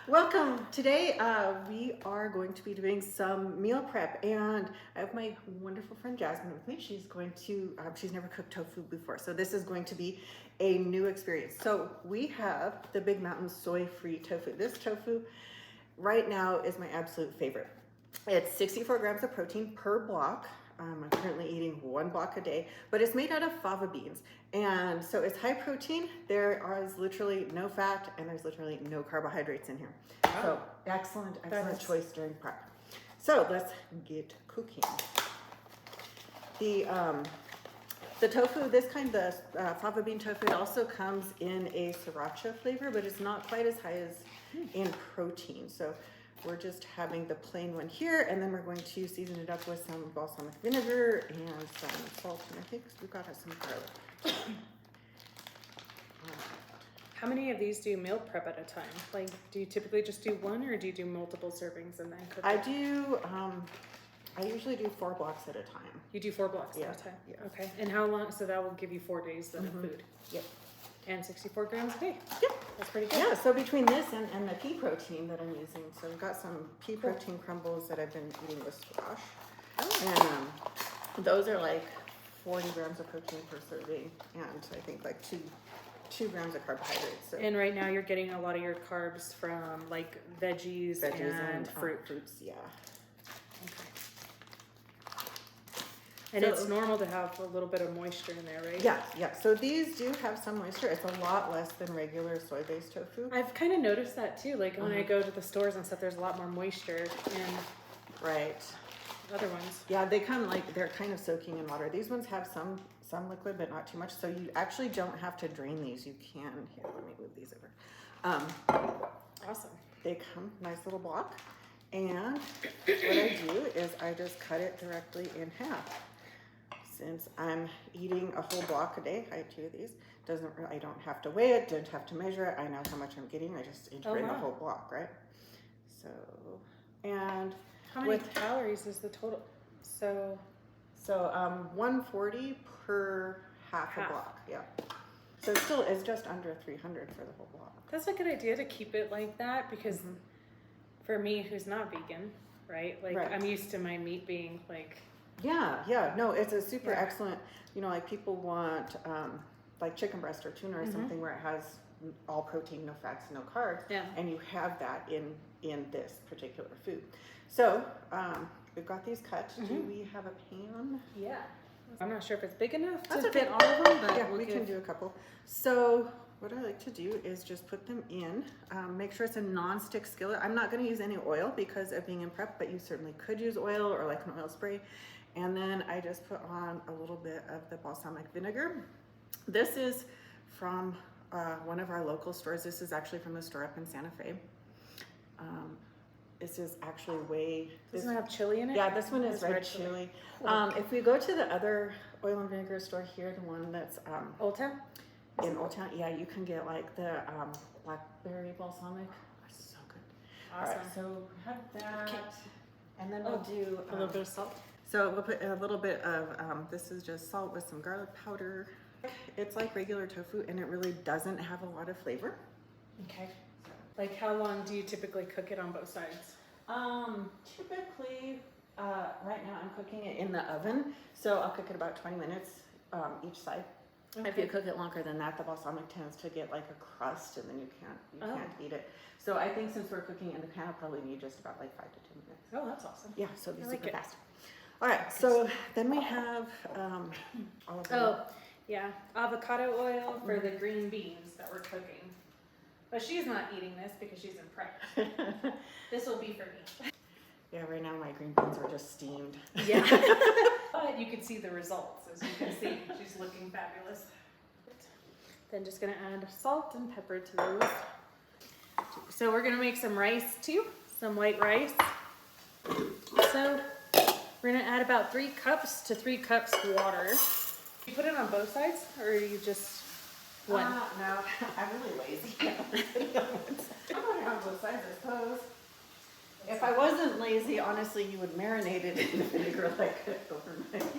Welcome. Today we are going to be doing some meal prep, and I have my wonderful friend Jasmine with me. She's going to, she's never cooked tofu before, so this is going to be a new experience. So we have the Big Mountain soy-free tofu. This tofu right now is my absolute favorite. It's 64 grams of protein per block. I'm currently eating 1 block a day, but it's made out of fava beans. And so it's high protein. There is literally no fat and there's literally no carbohydrates in here. Wow. So excellent choice during prep. So let's get cooking. The tofu, this kind, the fava bean tofu, it also comes in a sriracha flavor, but it's not quite as high as in protein. So we're just having the plain one here, and then we're going to season it up with some balsamic vinegar and some salt, and I think we've got some garlic. How many of these do you meal prep at a time? Like, do you typically just do one, or do you do multiple servings and then cook I it? do, I usually do 4 blocks at a time. You do 4 blocks at a time? Yeah. Okay. And how long, so that will give you 4 days then of food? Yep. And 64 grams a day? Yep. That's pretty good. Yeah, so between this and the pea protein that I'm using, so I've got some pea protein crumbles that I've been eating with squash. Oh. And those are like 40 grams of protein per serving, and I think like 2 grams of carbohydrates. So. And right now you're getting a lot of your carbs from like veggies and fruits, yeah. Okay. And so, it's normal to have a little bit of moisture in there, right? Yeah. So these do have some moisture. It's a lot less than regular soy-based tofu. I've kind of noticed that too. Like when I go to the stores and stuff, there's a lot more moisture in other ones. Yeah, they come like they're kind of soaking in water. These ones have some liquid, but not too much. So you actually don't have to drain these. You can. Here, let me move these over. Awesome. They come nice little block, and what I do is I just cut it directly in half. Since I'm eating a whole block a day, I have 2 of these. I don't have to weigh it, don't have to measure it. I know how much I'm getting. I just integrate the whole block, right? So, and how many calories is the total? So 140 per half a block. Yeah. So it still is just under 300 for the whole block. That's a good idea to keep it like that, because for me, who's not vegan, right? Like I'm used to my meat being like. Yeah. No, it's a super excellent, like people want like chicken breast or tuna or something where it has all protein, no fats, no carbs. Yeah. And you have that in this particular food. So we've got these cut. Do we have a pan? Yeah. I'm not sure if it's big enough to fit all of them, but yeah, we can do a couple. So what I like to do is just put them in. Make sure it's a non-stick skillet. I'm not going to use any oil because of being in prep, but you certainly could use oil or like an oil spray. And then I just put on a little bit of the balsamic vinegar. This is from one of our local stores. This is actually from the store up in Santa Fe. This is actually Doesn't it have chili in it? Yeah, this one is red chili. If we go to the other oil and vinegar store here, the one that's Old Town? In Old Town, yeah, you can get like the blackberry balsamic. It's so good. Awesome. All right, so we have that, and then we'll do a little bit of salt. So we'll put a little bit of this is just salt with some garlic powder. It's like regular tofu, and it really doesn't have a lot of flavor. Okay. Like how long do you typically cook it on both sides? Typically, right now I'm cooking it in the oven, so I'll cook it about 20 minutes each side. Okay. If you cook it longer than that, the balsamic tends to get like a crust, and then you can't eat it. So I think since we're cooking in the pan, I'll probably need just about like 5 to 10 minutes. Oh, that's awesome. Yeah, so it'll be super fast. All right, so then we have all of avocado oil for the green beans that we're cooking. But she's not eating this because she's in prep. This will be for me. Yeah, right now my green beans are just steamed. Yeah. But you can see the results, as you can see. She's looking fabulous. Then just gonna add salt and pepper to those. So we're gonna make some rice too, some white rice. So we're gonna add about 3 cups to 3 cups water. You put it on both sides, or you just one? No, I'm really lazy. I'm going on both sides, I suppose. If I wasn't lazy, honestly, you would marinate it in vinegar like overnight.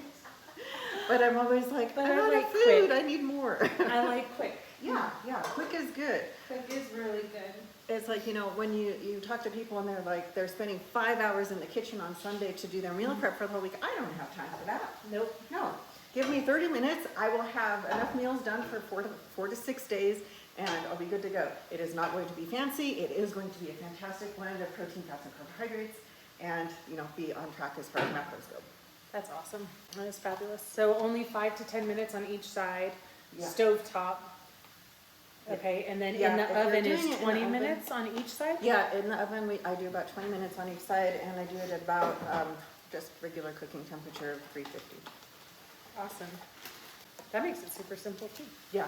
But I'm always like, I'm out of food, I need more. I like quick. Yeah, quick is good. Quick is really good. It's like, you know, when you talk to people and they're like, they're spending 5 hours in the kitchen on Sunday to do their meal prep for the whole week. I don't have time for that. Nope. No. Give me 30 minutes. I will have enough meals done for 4 to 6 days and I'll be good to go. It is not going to be fancy. It is going to be a fantastic blend of protein, fats, and carbohydrates and, you know, be on track as far as macros go. That's awesome. That is fabulous. So only 5 to 10 minutes on each side, Yeah. stove top. Okay, and then Yeah, in if the you're oven doing is it in the 20 oven- minutes on each side? Yeah, in the oven, I do about 20 minutes on each side and I do it at about just regular cooking temperature of 350. Awesome. That makes it super simple too. Yeah.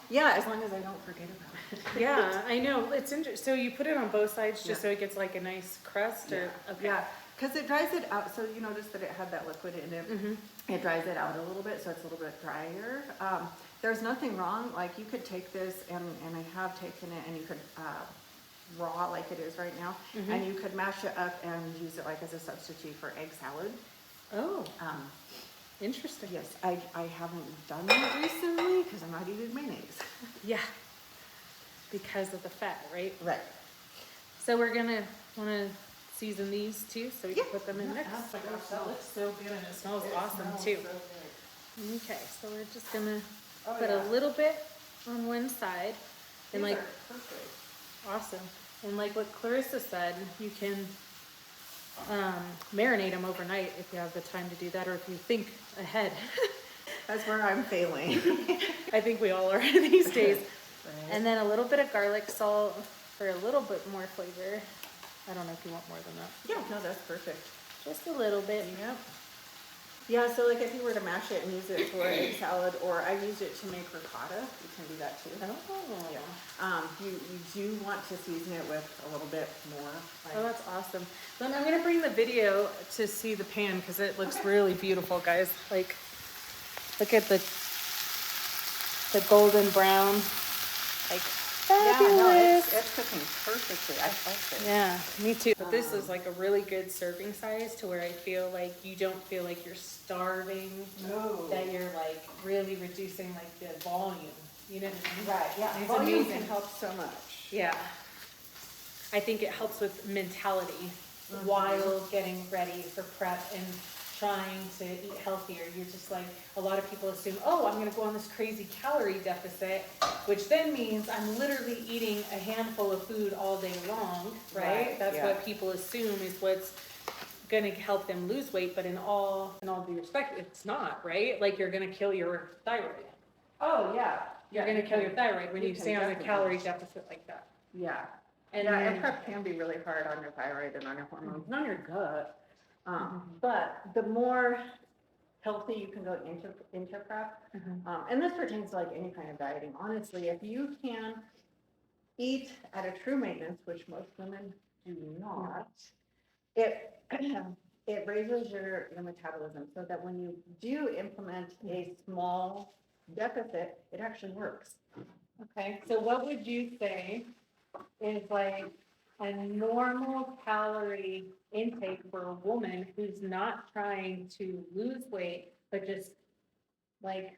Yeah, as long as I don't forget about it. Yeah, I know. It's interesting. So you put it on both sides just Yeah. so it gets like a nice crust, or okay. Yeah, because it dries it out. So you notice that it had that liquid in it. Mhm. It dries it out a little bit, so it's a little bit drier. There's nothing wrong. Like you could take this, and I have taken it, and you could raw like it is right now, and you could mash it up and use it like as a substitute for egg salad. Oh, Um, interesting. yes, I haven't done that recently because I'm not eating mayonnaise. Yeah. Because of the fat, right? Right. So we're gonna wanna season these too, so we can Yeah. put them in Yeah, next. absolutely. That looks so good and it smells awesome smells too. so good. Okay, so we're just gonna Oh, put yeah. a little bit on one side, and These like, are perfect. awesome. And like what Clarissa said, you can marinate them overnight if you have the time to do that, or if you think ahead. That's where I'm failing. I think we all are these days. Right. And then a little bit of garlic salt for a little bit more flavor. I don't know if you want more than that. Yeah, no, that's perfect. Just a little bit. Yep. Yeah, so like if you were to mash it and use it for egg salad, or I use it to make ricotta, you can do that too. Oh. Yeah. You do want to season it with a little bit more. Oh, that's awesome. Then I'm gonna bring the video to see the pan because it looks really beautiful, guys. Like, look at the golden brown, like Yeah, fabulous. no, it's cooking perfectly. I like it. Yeah, me too. But this is like a really good serving size to where I feel like you don't feel like you're starving. No. That you're like really reducing like the volume. You know what I mean? Right, yeah. It's Volume amazing. can help so much. Yeah. I think it helps with mentality while getting ready for prep and trying to eat healthier. You're just like, a lot of people assume, oh, I'm gonna go on this crazy calorie deficit, which then means I'm literally eating a handful of food all day long, right? Right, That's yeah. what people assume is what's gonna help them lose weight, but in all due respect, it's not, right? Like you're gonna kill your thyroid. Oh, yeah. You're gonna kill your thyroid when you you can stay on a definitely. calorie deficit like that. Yeah. And Yeah, then- and prep can be really hard on your thyroid and on your hormones and on your gut. Mhm. But the more healthy you can go into prep, and this pertains to like any kind of dieting, honestly, if you can eat at a true maintenance, which most women do not, it it raises your metabolism so that when you do implement a small deficit, it actually works. Okay, so what would you say is like a normal calorie intake for a woman who's not trying to lose weight, but just like,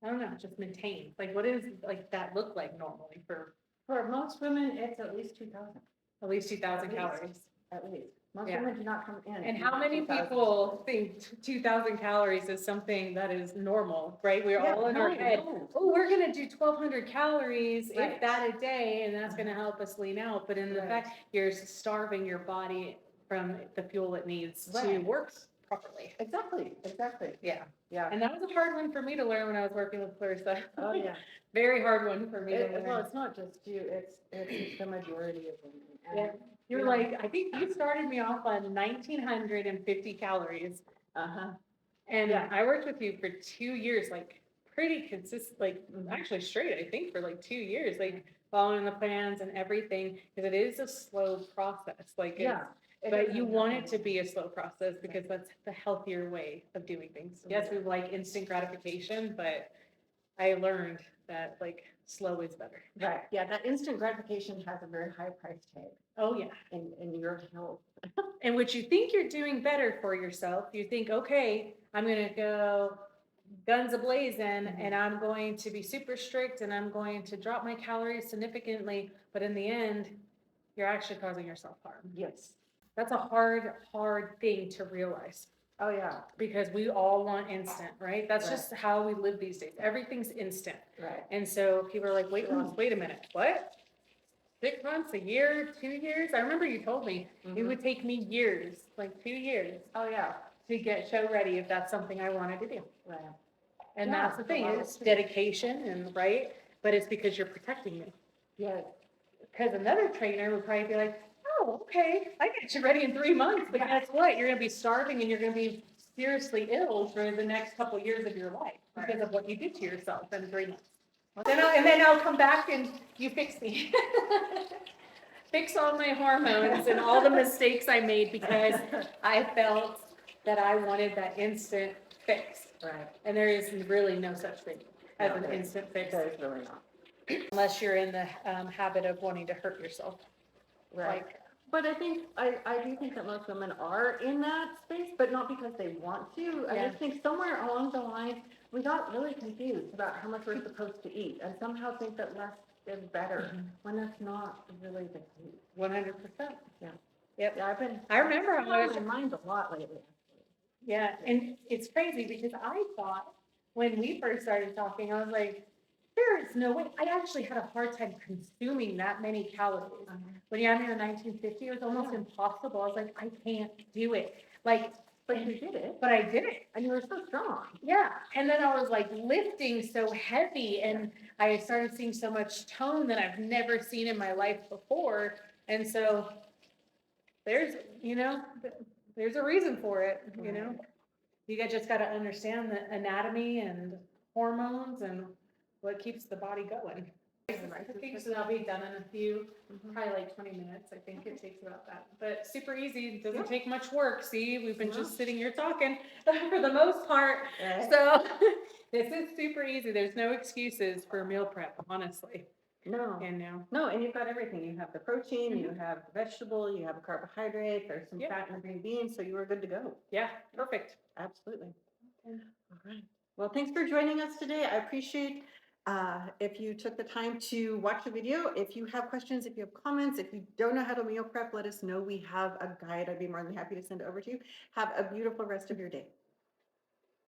I don't know, just maintain? Like, what is like that look like normally for For most women, it's at least 2,000. at least 2,000 At least. calories? At least. Most Yeah. women do not come in. And how many 2,000. people think 2,000 calories is something that is normal, right? We're Yeah, all in our no, head, no. oh, we're gonna do 1,200 calories, Right. if that a day, and that's gonna help us lean out. But in the Right. fact, you're starving your body from the fuel it needs to Right. work properly. Exactly. Yeah. Yeah. And that was a hard one for me to learn when I was working with Clarissa. Oh, yeah. Very hard one for me to Well, learn. it's not just you, it's the majority of women. And, Yeah. You're like, I think you started me off on 1,950 calories. Uh-huh. And Yeah. I worked with you for 2 years, like pretty consistent, like actually straight, I think for like 2 years, like following the plans and everything, because it is a slow process, like, Yeah. but you want it to be a slow process because that's the healthier way of doing things. Yes, we like instant gratification, but I learned that like slow is better. Right. Yeah, that instant gratification has a very high price tag Oh, yeah. in your health. And what you think you're doing better for yourself, you think, okay, I'm gonna go guns ablazing and I'm going to be super strict and I'm going to drop my calories significantly, but in the end, you're actually causing yourself harm. Yes. That's a hard thing to realize Oh, yeah. because we all want instant, right? That's just how we live these days. Everything's instant. Right. And so people are like, weight loss, wait a minute, what? 6 months, a year, 2 years? I remember you told me it would take me years, like 2 years. Oh, yeah. To get show ready if that's something I wanted to do. Right. And Yeah, that's the thing, well, it's dedication and right, but it's because you're protecting me. Yes. Because another trainer would probably be like, oh, okay, I get you ready in 3 months, but guess what? You're gonna be starving and you're gonna be seriously ill for the next couple years of your life because of what you did to yourself in 3 months. And then I'll come back and you fix me. Fix all my hormones and all the mistakes I made because I felt that I wanted that instant fix. Right. And there is really no such thing as an instant fix. There's really not. Unless you're in the habit of wanting to hurt yourself. Right. But I think, I do think that most women are in that space, but not because they want to. I Yeah. just think somewhere along the line, we got really confused about how much we're supposed to eat and somehow think that less is better when that's not really the case. 100%. Yeah. Yep. Yeah, I remember how I was, my mind a lot lately. yeah, and it's crazy because I thought when we first started talking, I was like, there is no way. I actually had a hard time consuming that many calories. When you had me in 1950, it was almost impossible. I was like, I can't do it. Like, But you did it. but I did it. And you were so strong. Yeah. And then I was like lifting so heavy and I started seeing so much tone that I've never seen in my life before. And so there's, there's a reason for it, You just got to understand the anatomy and hormones and what keeps the body going. So that'll be done in a few, probably like 20 minutes. I think it takes about that. But super easy. It doesn't take much work. See, we've been just sitting here talking for the most part. So this is super easy. There's no excuses for meal prep, honestly. No. And now. No, and you've got everything. You have the protein, you have the vegetable, you have a carbohydrate, there's some fat in the green beans, so you are good to go. Yeah, perfect. Absolutely. All right. Well, thanks for joining us today. I appreciate if you took the time to watch the video. If you have questions, if you have comments, if you don't know how to meal prep, let us know. We have a guide. I'd be more than happy to send it over to you. Have a beautiful rest of your day.